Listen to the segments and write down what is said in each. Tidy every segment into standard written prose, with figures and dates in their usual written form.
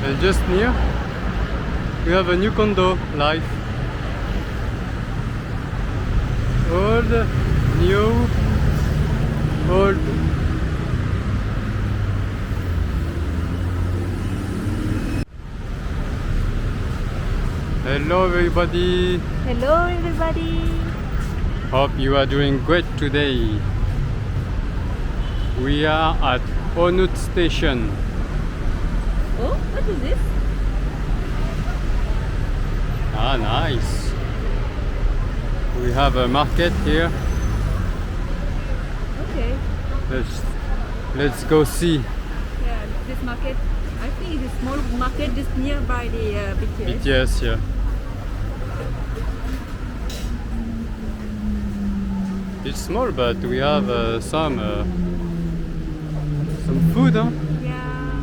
And just near, we have a new condo live. Old, new, old. Hello everybody. Hello everybody. Hope you are doing great today. We are at On Nut station. Oh, what is this? Ah, nice. We have a market here. Okay. Let's go see. Yeah, this market. I think it's a small market just nearby the BTS. BTS, yeah. It's small, but we have some food, huh? Yeah.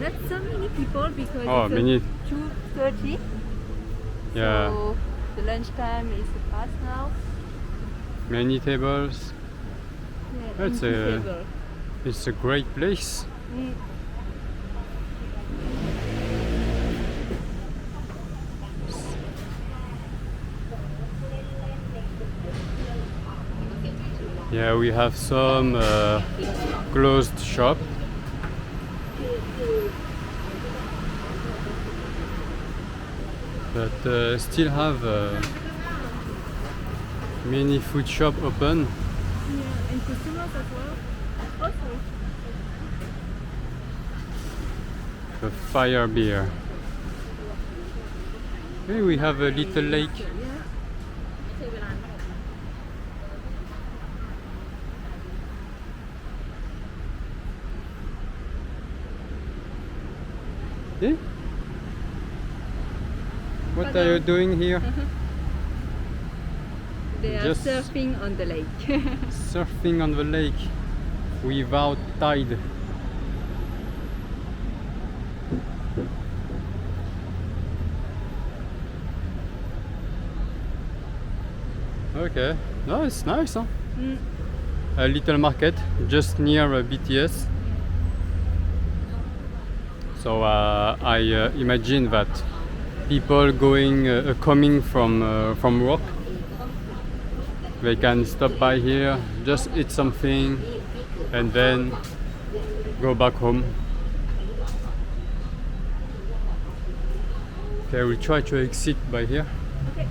Not so many people because Oh, it's 2:30. Yeah. So the lunchtime is past now. Many tables. Yeah, It's empty table. It's a great place. Mm. Yeah, we have some closed shop. But still have many food shop open. Yeah, and customers as well. Also. A fire beer. Hey, we have a little lake. Yeah. What are you doing here? They are Just surfing on the lake. Surfing on the lake without tide. Okay, no, it's nice, huh? Mm. A little market just near BTS. So I imagine that people coming from work, they can stop by here, just eat something, and then go back home. Okay, we try to exit by here. Okay.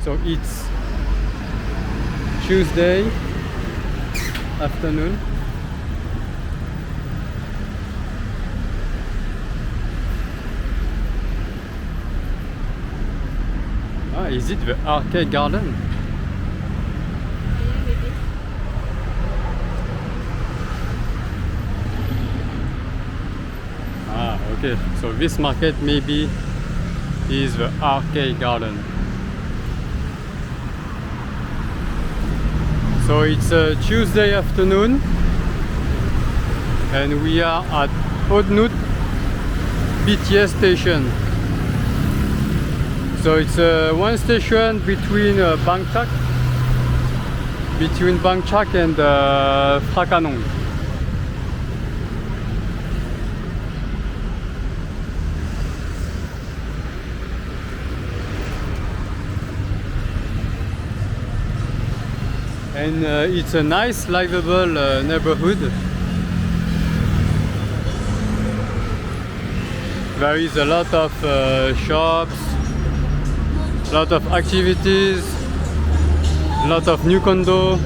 So it's Tuesday afternoon. Ah, is it the arcade garden? Yeah, maybe. Ah, okay. So this market maybe is the arcade garden. So it's a Tuesday afternoon and we are at On Nut BTS station. So it's one station between Bangkok and Phrakanong. And it's a nice, livable neighborhood. There is a lot of shops, a lot of activities, a lot of new condo.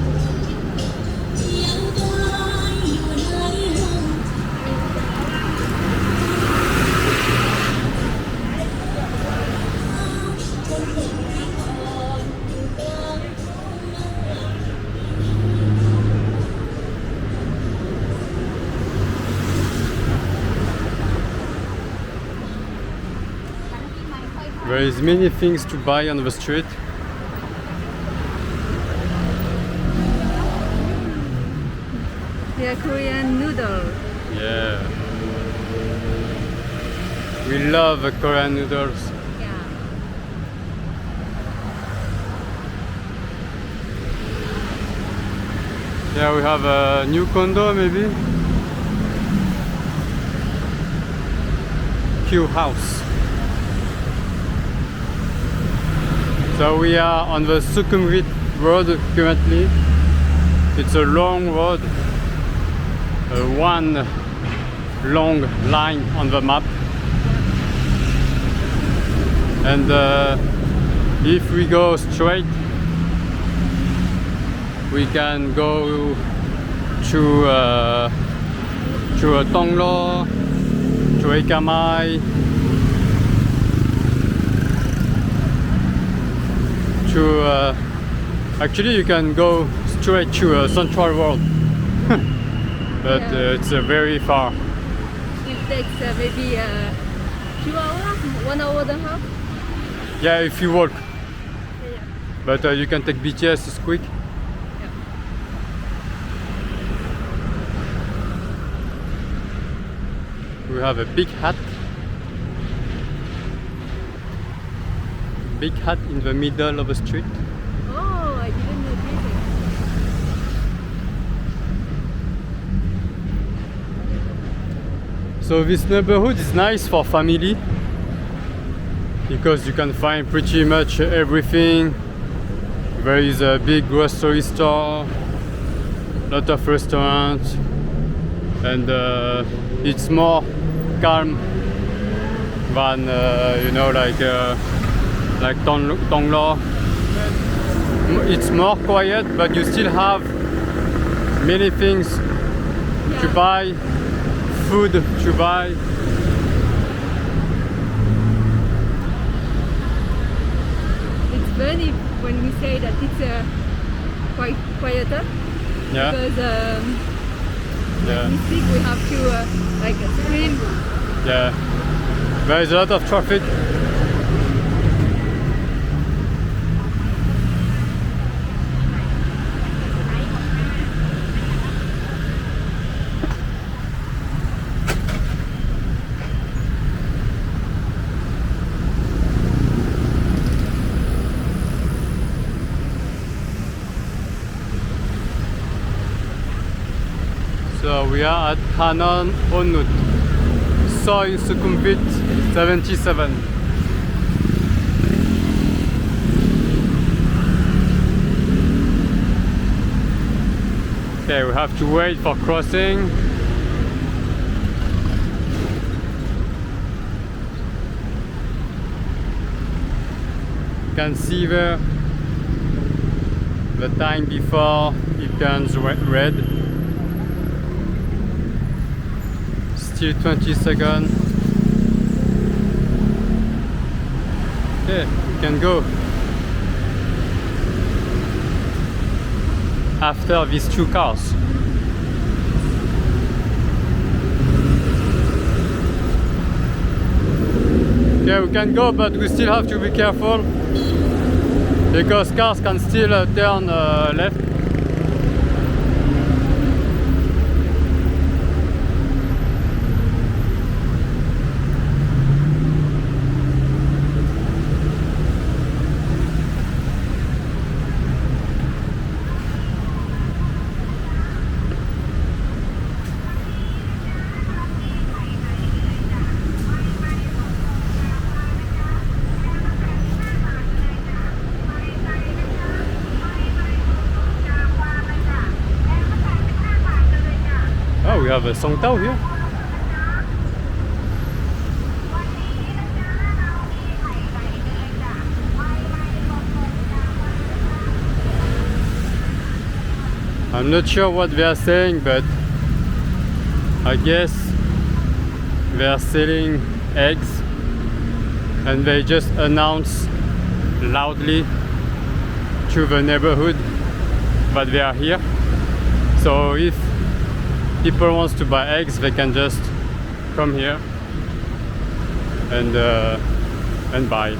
There is many things to buy on the street. Yeah, Korean noodle. Yeah. We love Korean noodles. Yeah. Yeah, we have a new condo maybe. barbecue house. So we are on the Sukhumvit road currently. It's a long road, one long line on the map. And if we go straight, we can go to Tonglo, to Ekamai, to actually you can go straight to Central World, but it's very far. It takes maybe 2 hours, 1 hour and a half. Yeah, if you walk. Yeah. But you can take BTS, it's quick. Yeah. We have a big hut. Big hut in the middle of the street. Oh, I didn't notice it. So this neighborhood is nice for family because you can find pretty much everything. There is a big grocery store, lot of restaurants, and it's more calm than you know, like Tonglo. It's more quiet, but you still have many things to buy, food to buy. It's funny when we say that it's quite quieter. Yeah. Because when we speak, we have to like scream. Yeah. There is a lot of traffic. So we are at canal On Nut, Soy Sukhumvit 77. Okay, we have to wait for crossing. You can see there the time before it turns red. Still 20 seconds. Okay, we can go. After these two cars. Okay, we can go, but we still have to be careful because cars can still turn left. Oh, we have a Song Tao here. I'm not sure what they are saying, but I guess they are selling eggs and they just announce loudly to the neighborhood that they are here. So if people wants to buy eggs, they can just come here and buy.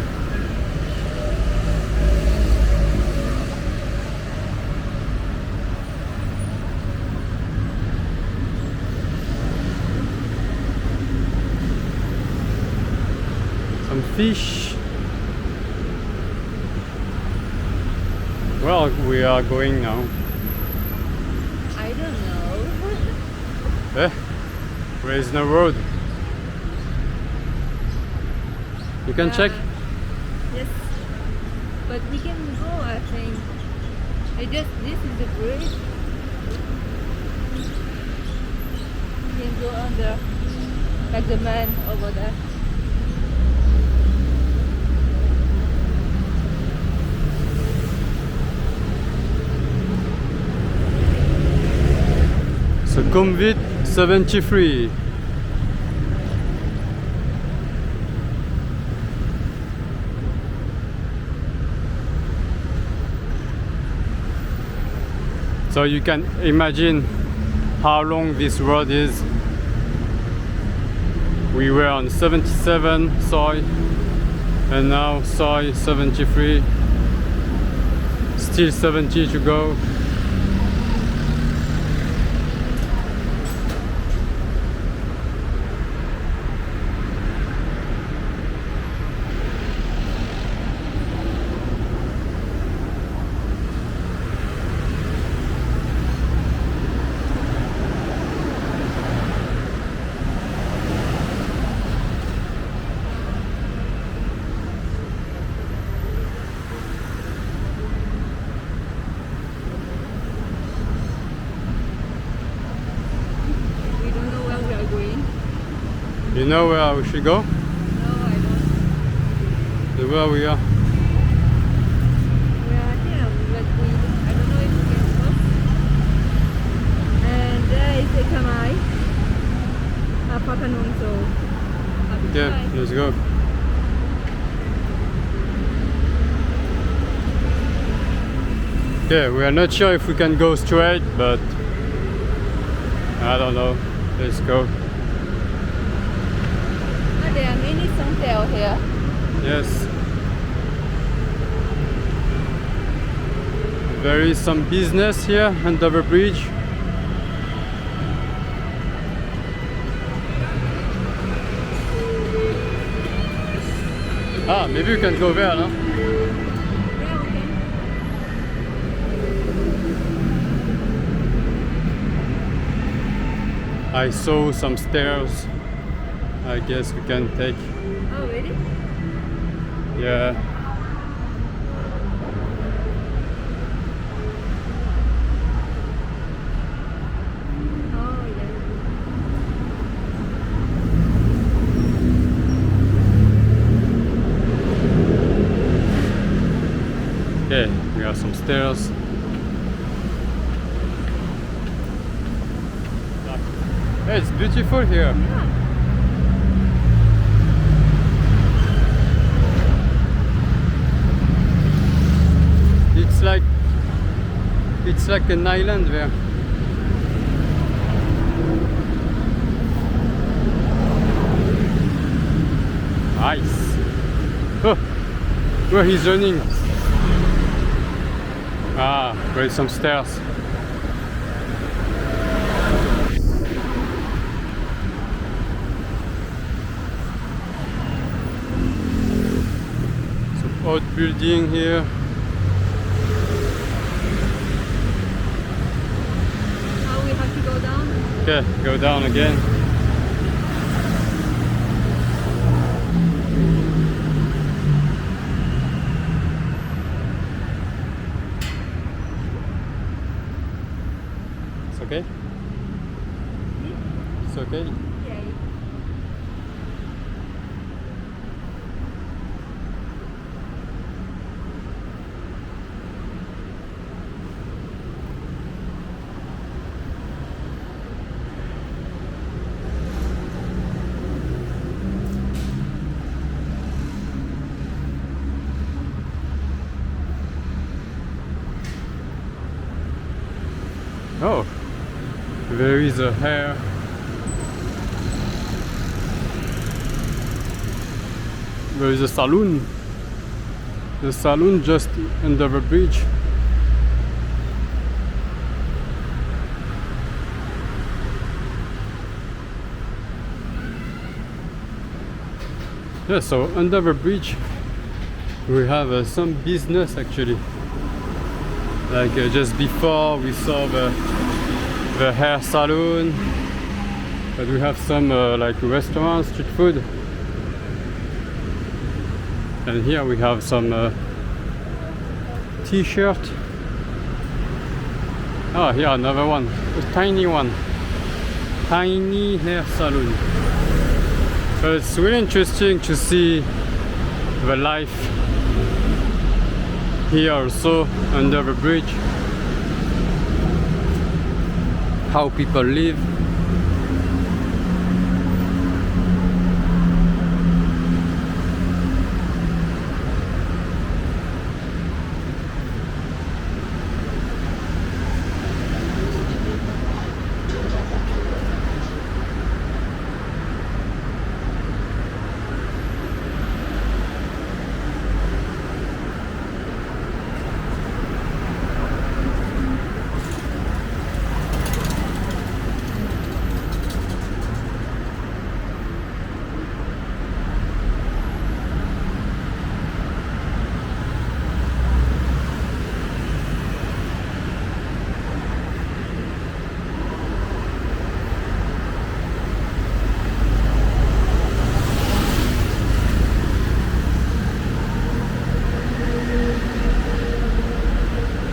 Some fish. Well, we are going now. I don't know. There is no road. You can check? Yes. But we can go, I think. This is the bridge. We can go under, like the man over there. Sukhumvit 73. So you can imagine how long this road is. We were on 77 soy and now soy 73. Still 70 to go. You know where we should go? No, I don't. Where we are? We are here, but I don't know if we can cross. And there is a canal. So. Yeah, let's go. Okay, we are not sure if we can go straight, but I don't know. Let's go. There are many suntail here. Yes. There is some business here under the bridge. Ah, maybe we can go there, no? Yeah, okay. I saw some stairs. I guess we can take. Oh, really? Yeah. Oh, yeah. Okay, we have some stairs. Hey, it's beautiful here. Yeah. It's like an island there. Nice. Oh, where he's running. Ah, there is some stairs. Some old building here. Go down? Okay, go down again. It's okay? It's okay? Yeah. Oh, there is a hair. There is a saloon. The saloon just under the bridge. Yeah, so under the bridge we have some business actually. Like just before we saw the hair salon, but we have some like restaurants, street food. And here we have some t-shirt. Oh, here another one, a tiny one. Tiny hair salon. So it's really interesting to see the life here also under the bridge. How people live.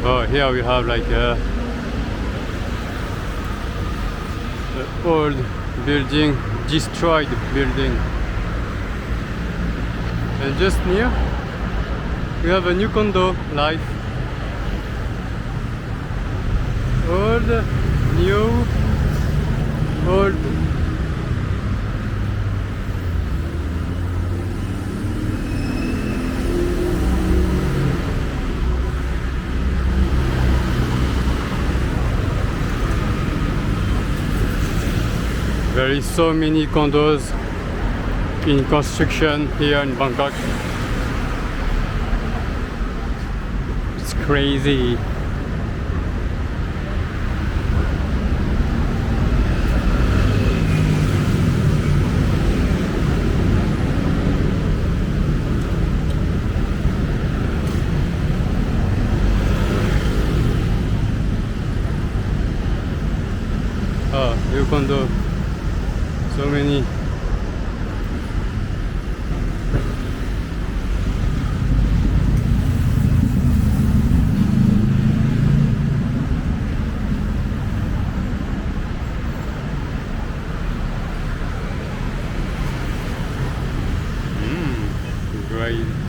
Oh, here we have like a old building, destroyed building. And just near, we have a new condo live. Old, new, old. There is so many condos in construction here in Bangkok. It's crazy. Oh, new condo. So many.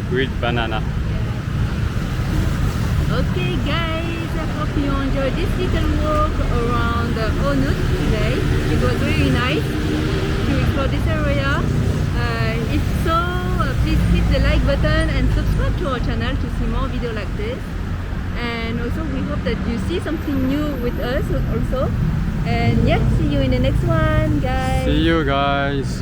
Great banana. Okay guys, I hope you enjoyed this little walk around On Nut today. It was really nice to explore this area. If so, please hit the like button and subscribe to our channel to see more videos like this. And also we hope that you see something new with us also. And yeah, see you in the next one, guys. See you guys.